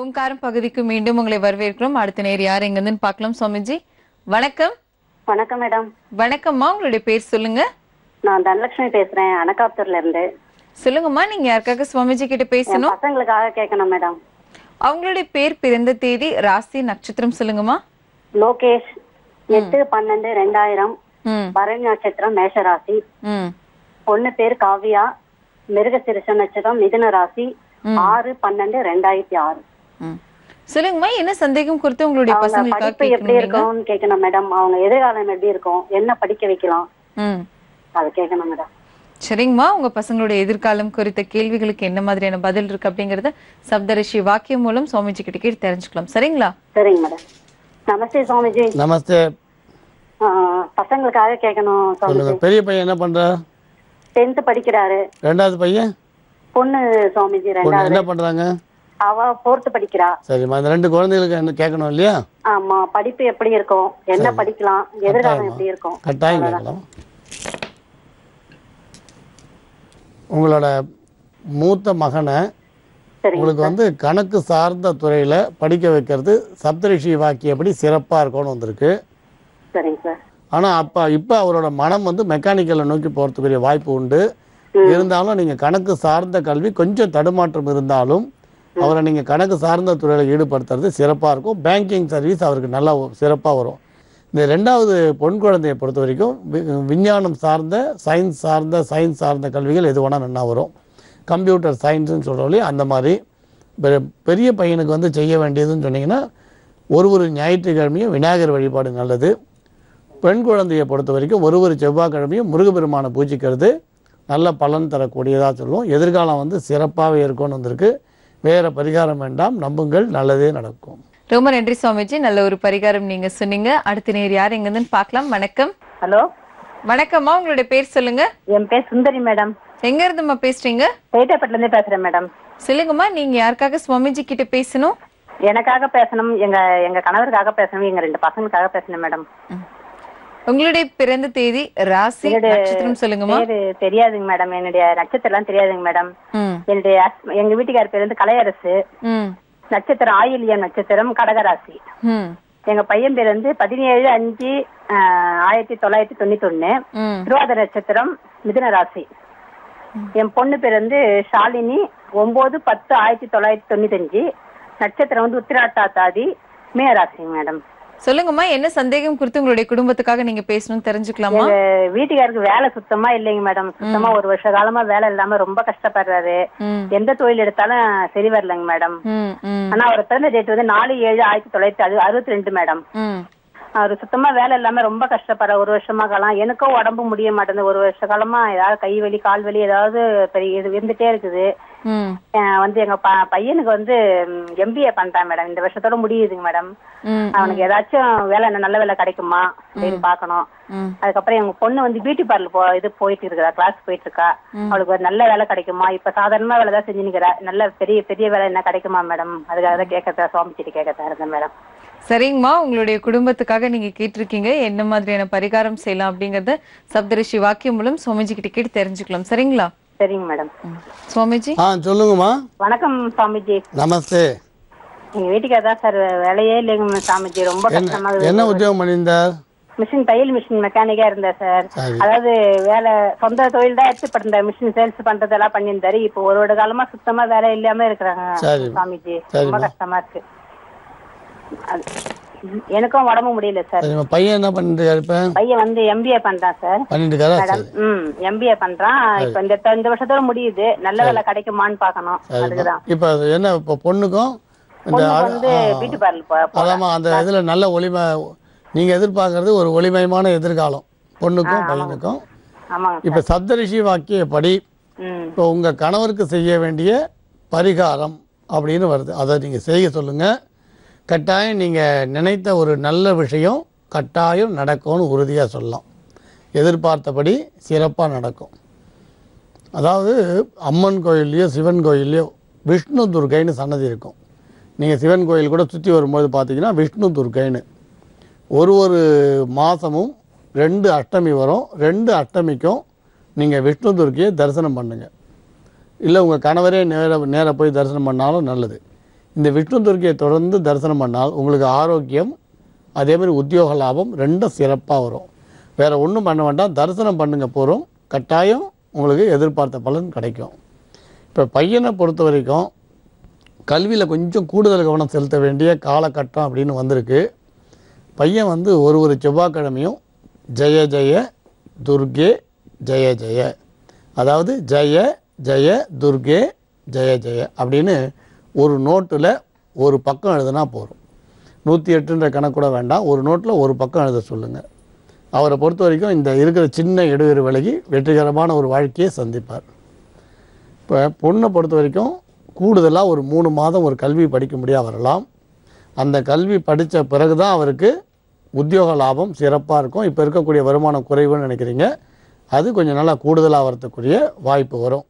ஓம்காரம் பகுதிக்கு மீண்டும் உங்களை வரவேற்கிறோம். அடுத்த நேர் யார் எங்கன்னு பார்க்கலாம். சுவாமிஜி வணக்கம். வணக்கம் மேடம். வணக்கம்மா, உங்களுடைய பேர் சொல்லுங்க. நான் தனலட்சுமி பேசுறேன், அனகாப்தூர்ல இருந்து. சொல்லுங்கம்மா, நீங்க யாருக்காக சுவாமிஜி கிட்ட பேசணும்? பசங்களுக்காக கேட்கணும் மேடம். அவங்களுடைய பேர், பிறந்த தேதி, ராசி, நட்சத்திரம் சொல்லுங்கம்மா. லோகேஷ் 8/12/2000, பரணி நட்சத்திரம், மேஷராசி. பொண்ணு பேர் காவியா, மிருகசிரிஷ நட்சத்திரம், மிதுன ராசி. 6/12/2006. சொல்லுங்கம்மா, என்ன சந்தேகம் குறித்து உங்களுடைய பசங்களுக்கு எப்படி இருக்கும்னு கேட்கணும் மேடம். அவங்க எதிர்காலம் எப்படி இருக்கும், என்ன படிக்க வைக்கலாம், அது கேட்கணும் மேடம். சரிங்கம்மா, உங்க பசங்களுடைய எதிர்காலம் குறித்த கேள்விகளுக்கு என்ன மாதிரியான பதில் இருக்கு அப்படிங்கறத சப்தரிஷி வாக்கியம் மூலம் சுவாமிஜி கிட்ட கேட்டு தெரிஞ்சுக்கலாம். சரிங்களா? சரிங்க மேடம். நமஸ்தே சுவாமிஜி. நமஸ்தே. பசங்களுக்காக கேட்கணும் சுவாமிஜி. பெரிய பையன் என்ன பண்ற? 10th படிக்கிறாரு. ரெண்டாவது பையன்? பொண்ணு சுவாமிஜி ரெண்டாவது. என்ன பண்றாங்க? அவ 4th படிக்கிறா. சரிம்மா, அந்த ரெண்டு குழந்தைகளுக்கு என்ன கேட்கணும் இல்லையா? ஆமா, படிப்பு எப்படி இருக்கும், என்ன படிக்கலாம், எதிர்காலம் எப்படி இருக்கும், கட்டாயம் கேட்கலாம். உங்களோட மூத்த மகனை உங்களுக்கு வந்து கணக்கு சார்ந்த துறையில படிக்க வைக்கிறது சப்தரிஷி வாக்கியப்படி சிறப்பா இருக்கும்னு வந்திருக்கு. சரிங்க சார். ஆனா இப்ப அவரோட மனம் வந்து மெக்கானிக்கலை நோக்கி போறதுக்குரிய வாய்ப்பு உண்டு. இருந்தாலும் நீங்க கணக்கு சார்ந்த கல்வி கொஞ்சம் தடுமாற்றம் இருந்தாலும் அவரை நீங்க கணக்கு சார்ந்த துறையில ஈடுபடுத்துறது சிறப்பா இருக்கும். பேங்கிங் சர்வீஸ் அவருக்கு நல்லா சிறப்பா வரும். இந்த ரெண்டாவது பொன் குழந்தையை பொறுத்த வரைக்கும் விஞ்ஞானம் சார்ந்த, சயின்ஸ் சார்ந்த கல்விகள் எது வேணால் நல்லா வரும். கம்ப்யூட்டர் சயின்ஸ்ன்னு சொல்கிறோம் அந்த மாதிரி. பெரிய பையனுக்கு வந்து செய்ய வேண்டியதுன்னு சொன்னீங்கன்னா ஒரு ஞாயிற்றுக்கிழமையும் விநாயகர் வழிபாடு நல்லது. பெண் குழந்தையை பொறுத்த வரைக்கும் ஒரு செவ்வாய்க்கிழமையும் முருகப்பெருமானை பூஜிக்கிறது நல்ல பலன் தரக்கூடியதாக சொல்லுவோம். எதிர்காலம் வந்து சிறப்பாகவே இருக்கும்னு வந்திருக்கு. வேற பரிகாரம் வேண்டாம், நம்புங்கள், நல்லதே நடக்கும். ரொம்ப நன்றி சுவாமிஜி, நல்ல ஒரு பரிகாரம் நீங்க சொன்னீங்க. அடுத்த நேர் யார் எங்கன்னு பார்க்கலாம். வணக்கம். ஹலோ. வணக்கம்மா, உங்களுடைய பேர் சொல்லுங்க. என் பேர் சுந்தரி மேடம். எங்க இருந்துமா பேசுறீங்க? பேட்டைப்பட்டில இருந்து பேசுறேன் மேடம். சொல்லுங்கம்மா, நீங்க யாருக்காக சுவாமிஜி கிட்ட பேசணும்? எனக்காக பேசணும், எங்க கணவருக்காக பேசணும், எங்க 2 பசங்களுக்காக பேசணும் மேடம். உங்களுடைய பிறந்த தேதி, ராசி, நட்சத்திரம் சொல்லுங்கம்மா. தெரியாதுங்க மேடம், என்னுடைய நட்சத்திரம் தெரியாதுங்க மேடம். எங்க வீட்டுக்கார பேர் வந்து கலையரசு. நட்சத்திரம் ஆயில்யம் நட்சத்திரம், கடகராசி. எங்க பையன் பேர் வந்து 17/5/1991, திருவாதிரை நட்சத்திரம், மிதுன ராசி. என் பொண்ணு பேர் வந்து ஷாலினி, 9/10/1995, நட்சத்திரம் வந்து உத்திராட்டாதி, மீனராசி மேடம். சொல்லுங்கம்மா, என்ன சந்தேகம் குறித்து உங்களுடைய குடும்பத்துக்காக நீங்க பேசணும்னு தெரிஞ்சுக்கலாமா? வீட்டுக்காருக்கு வேலை சுத்தமா இல்லைங்க மேடம். சுத்தமா 1 வருஷ காலமா வேலை இல்லாம ரொம்ப கஷ்டப்படுறாரு. எந்த தொழில் எடுத்தாலும் சரி வரலங்க மேடம். ஆனா அவர் பிறந்த டேட் வந்து 4/7/1962 மேடம். அவரு சுத்தமா வேலை இல்லாம ரொம்ப கஷ்டப்படுற 1 வருஷமா காலம். எனக்கும் உடம்பு முடிய மாட்டேங்குது. 1 வருஷ காலமா ஏதாவது கை வலி, கால் வலி ஏதாவது இருந்துட்டே இருக்குது. வந்து எங்க பையனுக்கு வந்து MBA பண்றான் மேடம். இந்த வருஷத்தோட முடியுதுங்க மேடம். அவனுக்கு ஏதாச்சும் வேலை, நல்ல வேலை கிடைக்குமா அப்படின்னு பாக்கணும். அதுக்கப்புறம் எங்க பொண்ணு வந்து பியூட்டி பார்லர் போயிட்டு இருக்கா, கிளாஸ் போயிட்டு இருக்கா. அவளுக்கு ஒரு நல்ல வேலை கிடைக்குமா? இப்ப சாதாரணமா வேலை தான் செஞ்சு நிக்கிறா. நல்ல பெரிய வேலை என்ன கிடைக்குமா மேடம்? அதுக்காக தான் கேட்கறதா, சுவாமிச்சிட்டு கேட்கறதா இருந்தேன் மேடம். சரிங்கம்மா, உங்களுடைய குடும்பத்துக்காக நீங்க கேட்டிருக்கீங்க. என்ன மாதிரியான பரிகாரம் செய்யலாம் அப்படிங்கறத சப்தரிஷி வாக்கியம் மூலம் சுவாமிஜி கிட்ட கேட்டு தெரிஞ்சுக்கலாம். சரிங்களா? சரிங்க மேடம். சுவாமிஜி. சொல்லுங்கம்மா. வணக்கம் சுவாமிஜி. நமஸ்தே. எங்க வீட்டுக்கார தான் சார் வேலையே இல்லைங்க சாமிஜி. ரொம்ப கஷ்டமா. என்ன உத்தியோகம் பண்ணியிருந்தார்? மிஷின், தையல் மிஷின் மெக்கானிக்கா இருந்தா சார். அதாவது வேலை, சொந்த தொழில் தான் எடுத்துப்பட்ட மிஷின் சேல்ஸ் பண்றதெல்லாம் பண்ணியிருந்தாரு. இப்போ 1 வருட காலமா சுத்தமா வேலை இல்லாம இருக்கிறாங்க சாமிஜி. ரொம்ப கஷ்டமா இருக்கு. எனக்கும் உடம்பு முடியல சார். பையன் என்ன பண்ணிட்டு? பையன் வந்து MBA பண்றான் சார். மேடம் MBA பண்றான். இப்ப இந்த வருஷத்தோட முடியுது. நல்ல வேலை கிடைக்குமான்னு பாக்கணும். அதுக்குதான். இப்ப என்ன, இப்ப பொண்ணுக்கும் வந்து பியூட்டி பார்லர் அதாமா அந்த இதுல நல்ல ஒளிமை நீங்க எதிர்பார்க்கறது ஒரு ஒளிமயமான எதிர்காலம் பொண்ணுக்கும் பையனுக்கும். இப்ப சப்தரிஷி வாக்கியப்படி இப்போ உங்க கணவருக்கு செய்ய வேண்டிய பரிகாரம் அப்படின்னு வருது. அதை நீங்க செய்ய சொல்லுங்க. கட்டாயம் நீங்கள் நினைத்த ஒரு நல்ல விஷயம் கட்டாயம் நடக்கும்னு உறுதியாக சொல்லலாம். எதிர்பார்த்தபடி சிறப்பாக நடக்கும். அதாவது அம்மன் கோயில்லையோ சிவன் கோயில்லையோ விஷ்ணு துர்க்கைன்னு சன்னதி இருக்கும். நீங்கள் சிவன் கோயில் கூட சுற்றி வரும்போது பார்த்தீங்கன்னா விஷ்ணு துர்க்கைன்னு ஒரு மாதமும் 2 அஷ்டமி வரும். 2 அஷ்டமிக்கும் நீங்கள் விஷ்ணு துர்க்கையை தரிசனம் பண்ணுங்கள். இல்லை உங்கள் கணவரே நேராக போய் தரிசனம் பண்ணாலும் நல்லது. இந்த விஷ்ணு துர்க்கையை தொடர்ந்து தரிசனம் பண்ணால் உங்களுக்கு ஆரோக்கியம் அதேமாதிரி உத்தியோக லாபம் ரெண்டும் சிறப்பாக வரும். வேறு ஒன்றும் பண்ண வேண்டாம், தரிசனம் பண்ணுங்க போகிறோம், கட்டாயம் உங்களுக்கு எதிர்பார்த்த பலன் கிடைக்கும். இப்போ பையனை பொறுத்த வரைக்கும் கல்வியில் கொஞ்சம் கூடுதல் கவனம் செலுத்த வேண்டிய காலகட்டம் அப்படின்னு வந்திருக்கு. பையன் வந்து ஒரு செவ்வாய்க்கிழமையும் ஜெய ஜெய துர்கே ஜெய ஜெய, அதாவது ஜெய ஜெய துர்கே ஜெய ஜெய அப்படின்னு ஒரு நோட்டில் ஒரு பக்கம் எழுதுனா போதும். 108ன்ற கணக்கூட வேண்டாம், ஒரு நோட்டில் ஒரு பக்கம் எழுத சொல்லுங்கள். அவரை பொறுத்த வரைக்கும் இந்த இருக்கிற சின்ன இடையூறு விலகி வெற்றிகரமான ஒரு வாழ்க்கையை சந்திப்பார். இப்போ பொண்ணை பொறுத்த வரைக்கும் கூடுதலாக ஒரு 3 மாதம் ஒரு கல்வி படிக்க முடியாது வரலாம். அந்த கல்வி படித்த பிறகு தான் அவருக்கு உத்தியோக லாபம் சிறப்பாக இருக்கும். இப்போ இருக்கக்கூடிய வருமானம் குறைவுன்னு நினைக்கிறீங்க, அது கொஞ்சம் நல்லா கூடுதலாக வரத்துக்குரிய வாய்ப்பு வரும்.